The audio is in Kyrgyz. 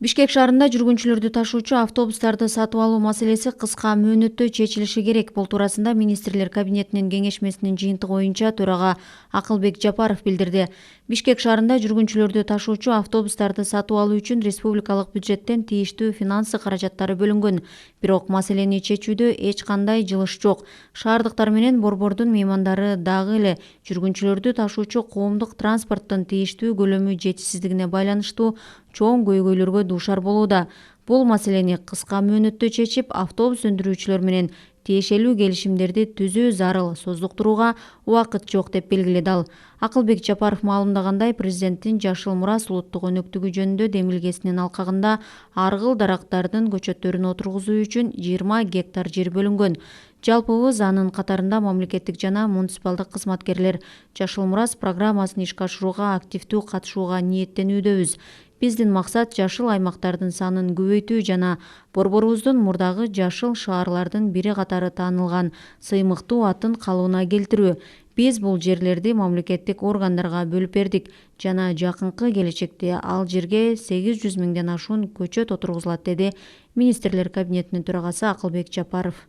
Бишкек шаарында жүргүнчүлөрдү ташуучу автобустарды сатып алуу маселеси кыска мөөнөттө чечилиши керек. Бул туурасында министрлер кабинетинин кеңешмесинин жыйынтыгы боюнча төрага Акылбек Жапаров билдирди. Бишкек шаарында жүргүнчүлөрдү ташуучу автобустарды сатып алуу үчүн республикалык бюджеттен тийиштүү финансы каражаттары бөлүнгөн. Бирок маселени чечүүдө эч кандай жылыш жок. Шаардыктар менен борбордун меймандары дагы эле жүргүнчүлөрдү ташуучу коомдук транспорттун тийиштүү көлөмү жетишсиздигине байланыштуу чоң көйгөйлөргө дуушар болууда. Бул маселени кыска мөөнөттө чечип, автобус өндүрүүчүлөр менен тиешелүү келишимдерди түзүү зарыл, создуктурууга убакыт жок деп белгиледи ал. Акылбек Жапаров маалымдагандай, президенттин Жашыл Мурас улуттук өнөктүгү жөнүндө демилгесинин алкагында аргыл дарактардын көчөттөрүн отургузуу үчүн 20 гектар жер бөлүнгөн. Жалпыбыз анын катарында мамлекеттик жана муниципалдык кызматкерлер Жашыл Мурас программасын ишке ашырууга активдүү катышууга ниеттенүүдөбүз. Биздин максат жашыл аймактардын санын көбөйтүү жана борборубуздун мурдагы жашыл шаарлардын бири катары таанылган сыймыктуу атын калыбына келтирүү. Биз бул жерлерди мамлекеттик органдарга бөлүп бердик жана жакынкы келечекте ал жерге 800 миңден ашуун көчөт отургузулат, деди министрлер кабинетинин төрагасы Акылбек Жапаров.